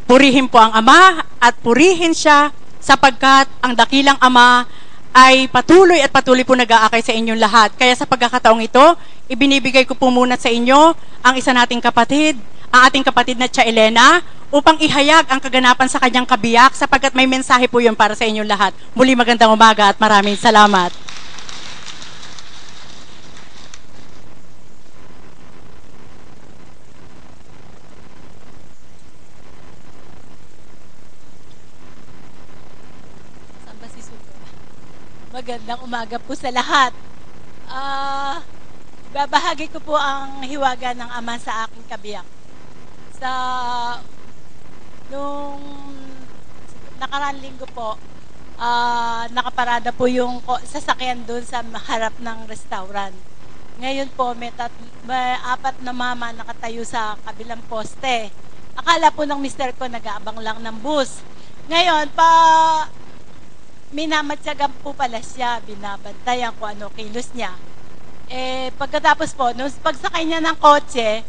Purihin po ang Ama at purihin siya sapagkat ang dakilang Ama ay patuloy at patuloy po nag-aakay sa inyong lahat. Kaya sa pagkakataong ito, ibinibigay ko po muna sa inyo ang isa nating kapatid, ang ating kapatid na Tia Elena, upang ihayag ang kaganapan sa kanyang kabiyak sapagkat may mensahe po yun para sa inyong lahat. Muli magandang umaga at maraming salamat. Magandang umaga po sa lahat. Babahagi ko po ang hiwaga ng Ama sa aking kabiyak. Nung nakaraan linggo po, nakaparada po yung sasakyan doon sa harap ng restaurant. Ngayon po, may 4 na mama nakatayo sa kabilang poste. Akala po ng mister ko nag-aabang lang ng bus. Ngayon, minamatyagan po pala siya, binabantayan kung ano kilos niya. Pagkatapos po, nung pagsakay niya ng kotse,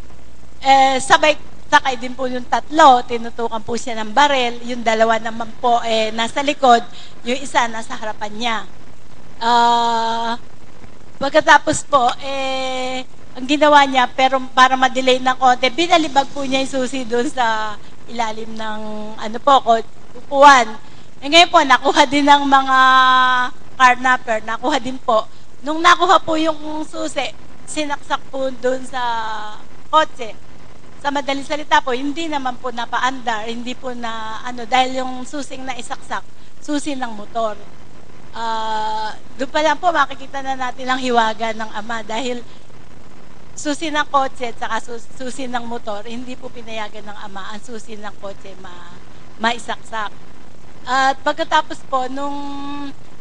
sabay sakay din po yung 3, tinutukan po siya ng barel, yung 2 naman po nasa likod, yung isa nasa harapan niya. Pagkatapos po, ang ginawa niya, pero para ma-delay ng konti, binalibag po niya yung susi doon sa ilalim ng upuan. Ngayon po, nakuha din ng mga carnapper, nakuha din po. Nung nakuha po yung susi, sinaksak po doon sa kotse. Sa madaling salita po, hindi naman po napaandar, hindi po na, dahil yung susing na isaksak, susi ng motor. Doon pa lang po, makikita na natin ang hiwaga ng Ama dahil susi ng kotse at saka susi ng motor, hindi po pinayagan ng Ama ang susi ng kotse maisaksak. At pagkatapos po, nung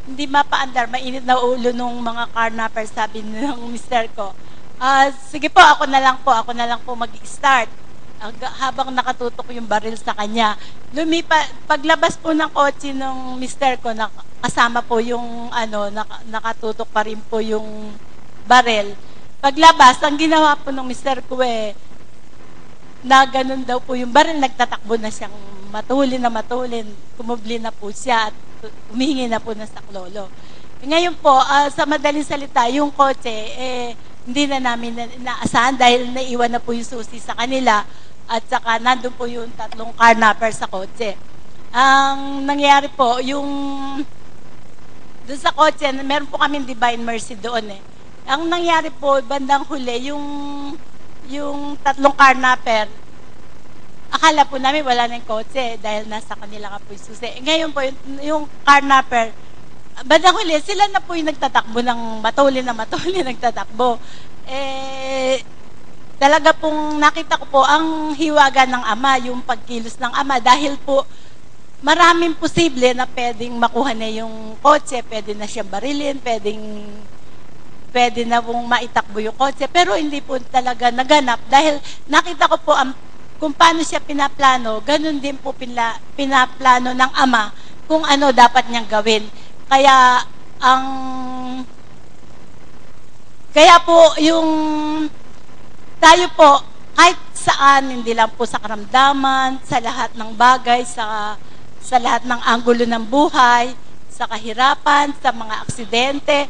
hindi mapaandar, mainit na ulo nung mga carnapper, sabi ng mister ko, sige po, ako na lang po mag-start. Habang nakatutok yung baril sa kanya. Paglabas po ng kotse ng mister ko, kasama po yung, nakatutok pa rin po yung baril. Paglabas, ang ginawa po ng mister ko na ganun daw po yung baril, nagtatakbo na siyang matulin, kumubli na po siya at humihingi na po ng saklolo. Ngayon po, sa madaling salita, yung kotse, hindi na namin inaasahan dahil naiwan na po yung susi sa kanila at saka nandun po yung 3 carnapper sa kotse. Ang nangyari po, doon sa kotse, meron po kami Divine Mercy doon Ang nangyari po, bandang huli, yung 3 carnapper, akala po namin wala na yung kotse dahil nasa kanila ka po yung susi. Ngayon po, yung carnapper, bandang huli, sila na po yung nagtatakbo ng matuli nagtatakbo. Talaga pong nakita ko po ang hiwaga ng Ama, yung pagkilos ng Ama dahil po maraming posible na pwedeng makuha na yung kotse, pwede na siyang barilin, pwede na pong maitakbo yung kotse, pero hindi po talaga naganap dahil nakita ko po kung paano siya pinaplano, ganun din po pinaplano ng Ama kung ano dapat niyang gawin. Kaya po yung tayo po kahit saan, hindi lang po sa karamdaman, sa lahat ng bagay, sa lahat ng anggulo ng buhay, sa kahirapan, sa mga aksidente,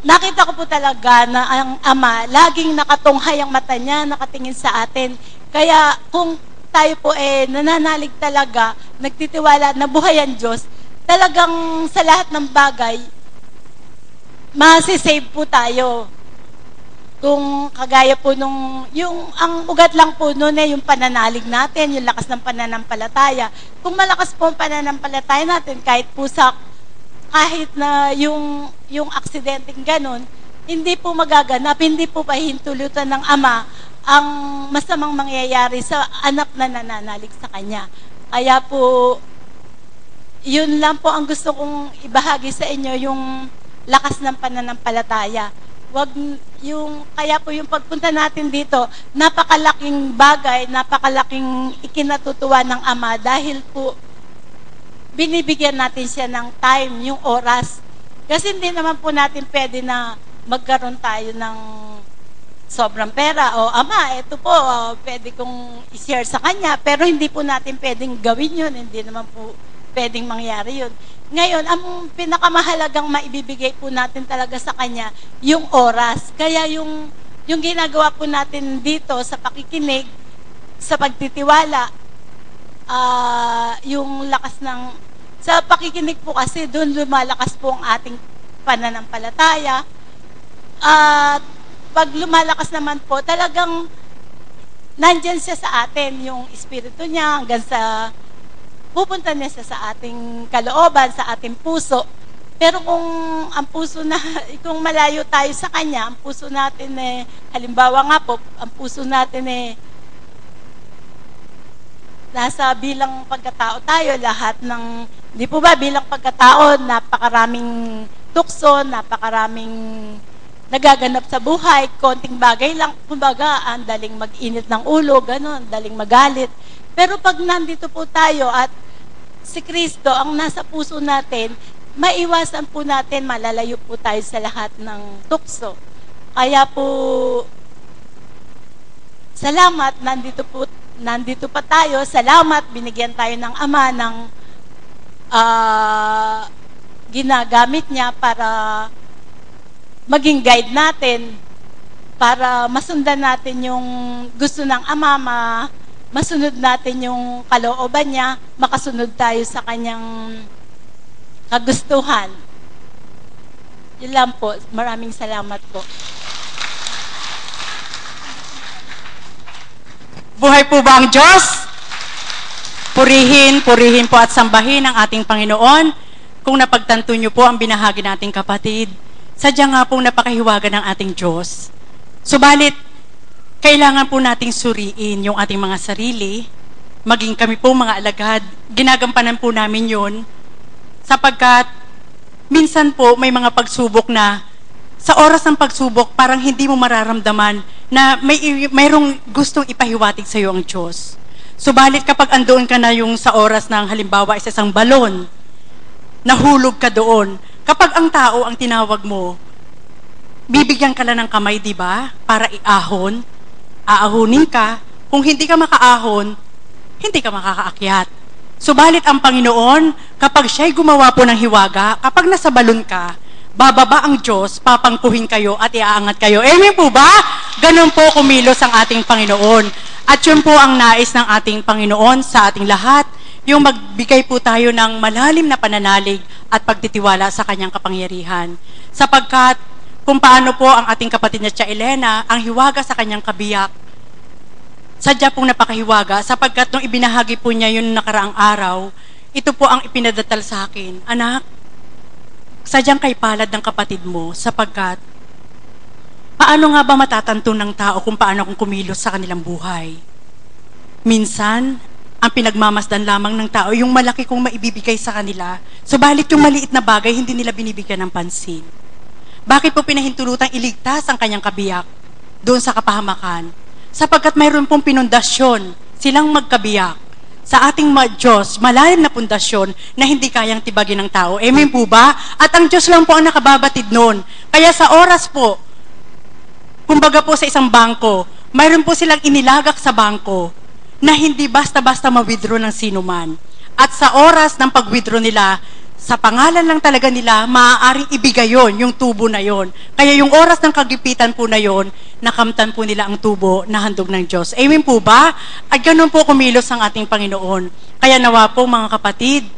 nakita ko po talaga na ang Ama, laging nakatunghay ang mata niya, nakatingin sa atin. Kaya kung tayo po nananalig talaga, nagtitiwala na buhay ang Diyos, talagang sa lahat ng bagay, masisave po tayo. Kung kagaya po ang ugat lang po noon yung pananalig natin, yung lakas ng pananampalataya. Kung malakas po ang pananampalataya natin, kahit na yung aksidenteng ganun, hindi po magaganap, hindi po pahintulutan ng Ama ang masamang mangyayari sa anak na nananalig sa Kanya. Kaya po, yun lang po ang gusto kong ibahagi sa inyo, yung lakas ng pananampalataya. Kaya po yung pagpunta natin dito, napakalaking bagay, napakalaking ikinatutuwa ng Ama dahil po binibigyan natin siya ng time, yung oras. Kasi hindi naman po natin pwede na magkaroon tayo ng sobrang pera. O, Ama, ito po, pwede kong i-share sa kanya. Pero hindi po natin pwedeng gawin yun. Hindi naman po pwedeng mangyari yun. Ngayon, ang pinakamahalagang maibibigay po natin talaga sa kanya, yung oras. Kaya yung ginagawa po natin dito sa pakikinig, sa pagtitiwala, yung lakas ng, sa pakikinig po kasi doon lumalakas po ang ating pananampalataya. At pag lumalakas naman po, talagang nandyan siya sa atin, yung espiritu niya, hanggang sa pupunta niya siya sa ating kalooban, sa ating puso. Pero kung ang puso na, kung malayo tayo sa kanya, ang puso natin halimbawa nga po, ang puso natin nasa bilang pagkatao tayo, lahat ng, di po ba, bilang pagkatao, napakaraming tukso, napakaraming nagaganap sa buhay, konting bagay lang, kumbaga, ang daling mag-init ng ulo, gano'n, daling magalit. Pero pag nandito po tayo at si Kristo ang nasa puso natin, maiwasan po natin, malalayo po tayo sa lahat ng tukso. Kaya po, salamat, nandito pa tayo, salamat, binigyan tayo ng Ama ng ginagamit niya para maging guide natin, para masundan natin yung gusto ng Ama, masunod natin yung kalooban niya, makasunod tayo sa kanyang kagustuhan. Yun lang po. Maraming salamat po. Buhay po ba ang Diyos? Purihin po at sambahin ang ating Panginoon. Kung napagtanto niyo po ang binahagi nating kapatid, sadya nga pong napakahiwaga ng ating Diyos. Subalit, kailangan po nating suriin yung ating mga sarili, maging kami po mga alagad, ginagampanan po namin yun, sapagkat minsan po may mga pagsubok na sa oras ng pagsubok parang hindi mo mararamdaman na mayroong gustong ipahiwatig sa iyo ang Diyos. Subalit kapag andoon ka na yung sa oras ng halimbawa isang balon, nahulog ka doon, kapag ang tao ang tinawag mo, bibigyan ka lang ng kamay, di ba? Para iahon, aahunin ka. Kung hindi ka makaahon, hindi ka makakaakyat. Subalit ang Panginoon, kapag siya'y gumawa po ng hiwaga, kapag nasa balon ka, bababa ang Diyos, papangkuhin kayo at iaangat kayo. Amen po ba? Ganun po kumilos ang ating Panginoon. At yun po ang nais ng ating Panginoon sa ating lahat, yung magbigay po tayo ng malalim na pananalig at pagtitiwala sa kanyang kapangyarihan. Sapagkat kung paano po ang ating kapatid na Tia Elena, ang hiwaga sa kanyang kabiyak, sadya pong napakahiwaga, sapagkat nung ibinahagi po niya yun nakaraang araw, ito po ang ipinadatal sa akin, anak, sadyang kay palad ng kapatid mo, sapagkat paano nga ba matatanto ng tao kung paano kung kumilos sa kanilang buhay? Minsan, ang pinagmamasdan lamang ng tao, yung malaki kong maibibigay sa kanila, subalit yung maliit na bagay, hindi nila binibigyan ng pansin. Bakit po pinahintulutang iligtas ang kanyang kabiyak doon sa kapahamakan? Sapagkat mayroon pong pinundasyon silang magkabiyak sa ating Diyos, malalim na pundasyon na hindi kayang tibagin ng tao. Amen po ba? At ang Diyos lang po ang nakababatid noon. Kaya sa oras po, kumbaga po sa isang bangko, mayroon po silang inilagak sa bangko na hindi basta-basta ma-withdraw ng sino man. At sa oras ng pag-withdraw nila, sa pangalan lang talaga nila, maaaring ibigay yon, yung tubo na yon. Kaya yung oras ng kagipitan po na yon, nakamtan po nila ang tubo na handog ng Diyos. Amen po ba? At ganun po kumilos ang ating Panginoon. Kaya nawa po mga kapatid,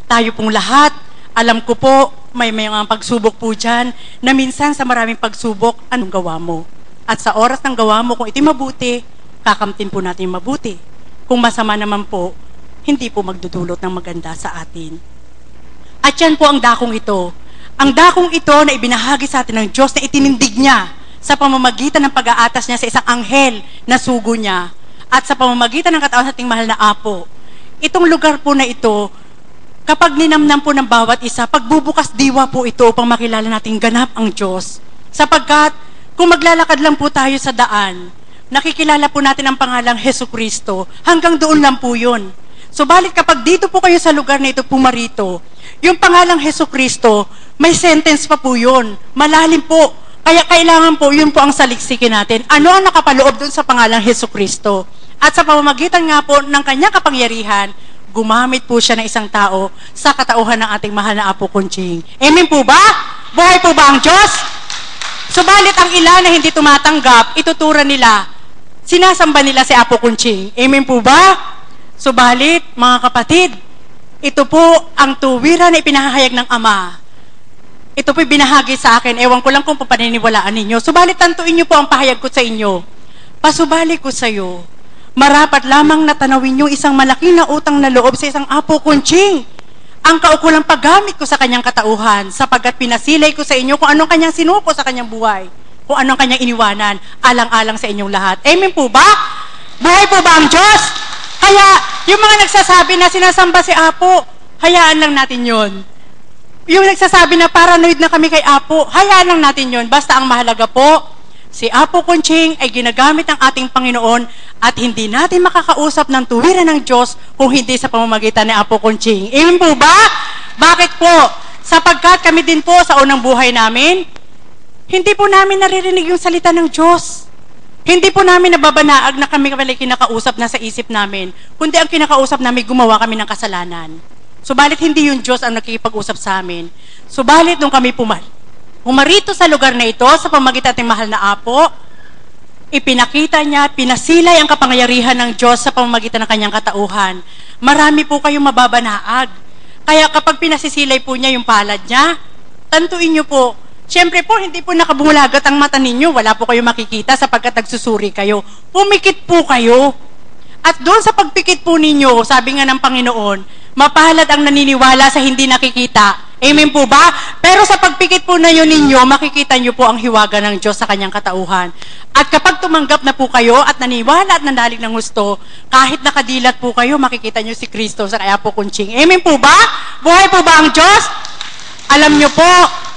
tayo pong lahat, alam ko po, may mga pagsubok po dyan, na minsan sa maraming pagsubok, anong gawa mo? At sa oras ng gawa mo, kung ito'y mabuti, kakamtin po natin mabuti. Kung masama naman po, hindi po magdudulot ng maganda sa atin. At yan po ang dakong ito. Ang dakong ito na ibinahagi sa atin ng Diyos na itinindig niya sa pamamagitan ng pag-aatas niya sa isang anghel na sugo niya at sa pamamagitan ng katawan nating mahal na apo. Itong lugar po na ito, kapag ninamnam po ng bawat isa, pagbubukas diwa po ito upang makilala nating ganap ang Diyos. Sapagkat kung maglalakad lang po tayo sa daan, nakikilala po natin ang pangalang Hesus Kristo, hanggang doon lang po yun. Subalit kapag dito po kayo sa lugar na ito pumarito, yung pangalang Hesus Kristo, may sentence pa po yun. Malalim po. Kaya kailangan po, yun po ang saliksikin natin. Ano ang nakapaloob dun sa pangalang Hesukristo? At sa pamamagitan nga po ng kanyang kapangyarihan, gumamit po siya ng isang tao sa katauhan ng ating mahal na Apo Kunching. Amen po ba? Buhay po ba ang Diyos? Subalit ang ilan na hindi tumatanggap, ituturan nila, sinasamba nila si Apo Kunching. Amen po ba? Subalit, mga kapatid, ito po ang tuwiran na ipinahayag ng Ama. Ito po'y binahagi sa akin. Ewan ko lang kung papaniniwalaan ninyo. Subalit tantuin niyo po ang pahayag ko sa inyo. Pasubali ko sa iyo, marapat lamang na tanawin niyo isang malaki na utang na loob sa isang Apo Kunching. Ang kaukulang paggamit ko sa kanyang katauhan, sapagkat pinasilay ko sa inyo kung anong kanyang sinuko sa kanyang buhay, kung anong kanyang iniwanan, alang-alang sa inyong lahat. Amen po ba? Buhay po ba ang Diyos? Kaya, yung mga nagsasabi na sinasamba si Apo, hayaan lang natin yon. Yung nagsasabi na paranoid na kami kay Apo, hayaan lang natin yon. Basta ang mahalaga po, si Apo Kunching ay ginagamit ng ating Panginoon at hindi natin makakausap ng tuwiran ng Diyos kung hindi sa pamamagitan ni Apo Kunching. Amen po ba? Bakit po? Sapagkat kami din po sa unang buhay namin, hindi po namin naririnig yung salita ng Diyos. Hindi po namin nababanaag na kami kinakausap na sa isip namin, kundi ang kinakausap namin gumawa kami ng kasalanan. Subalit hindi yung Diyos ang nakikipag-usap sa amin. Subalit nung kami pumarito sa lugar na ito, sa pamamagitan ng mahal na Apo, ipinakita niya, pinasilay ang kapangyarihan ng Diyos sa pamamagitan ng kanyang katauhan. Marami po kayong mababanaag. Kaya kapag pinasisilay po niya yung palad niya, tantuin niyo po, siyempre po, hindi po nakabulagat ang mata ninyo, wala po kayong makikita sapagkat nagsusuri kayo. Pumikit po kayo. At doon sa pagpikit po ninyo, sabi nga ng Panginoon, mapalad ang naniniwala sa hindi nakikita. Amen po ba? Pero sa pagpikit po na yun ninyo, makikita nyo po ang hiwaga ng Diyos sa kanyang katauhan. At kapag tumanggap na po kayo at naniwala at nandalig ng gusto, kahit nakadilat po kayo, makikita nyo si Kristo sa kaya po Kunching. Amen po ba? Buhay po ba ang Diyos? Alam nyo po,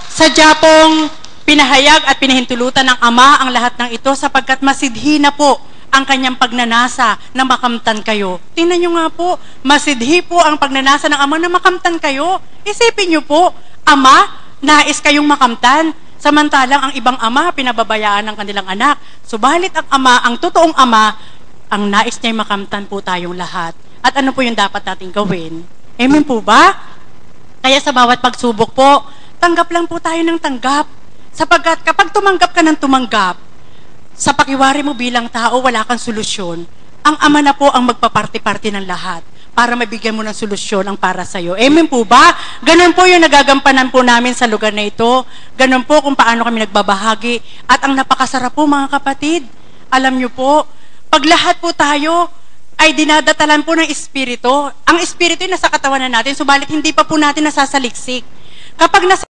sadya pong pinahayag at pinahintulutan ng Ama ang lahat ng ito sapagkat masidhi na po ang kanyang pagnanasa na makamtan kayo. Tingnan nyo nga po, masidhi po ang pagnanasa ng Ama na makamtan kayo. Isipin nyo po, Ama, nais kayong makamtan. Samantalang ang ibang ama, pinababayaan ng kanilang anak. Subalit ang Ama, ang totoong Ama, ang nais niya'y makamtan po tayong lahat. At ano po yung dapat nating gawin? Amen po ba? Kaya sa bawat pagsubok po, tanggap lang po tayo ng tanggap. Sapagkat kapag tumanggap ka ng tumanggap, sa pakiwari mo bilang tao, wala kang solusyon. Ang Ama na po ang magpaparte-parte ng lahat para mabigyan mo ng solusyon ang para sa'yo. Amen po ba? Ganun po yung nagagampanan po namin sa lugar na ito. Ganun po kung paano kami nagbabahagi. At ang napakasarap po mga kapatid, alam nyo po, pag lahat po tayo ay dinadatalan po ng Espiritu, ang Espiritu ay nasa katawan na natin, subalit hindi pa po natin nasasaliksik. Kapag nasa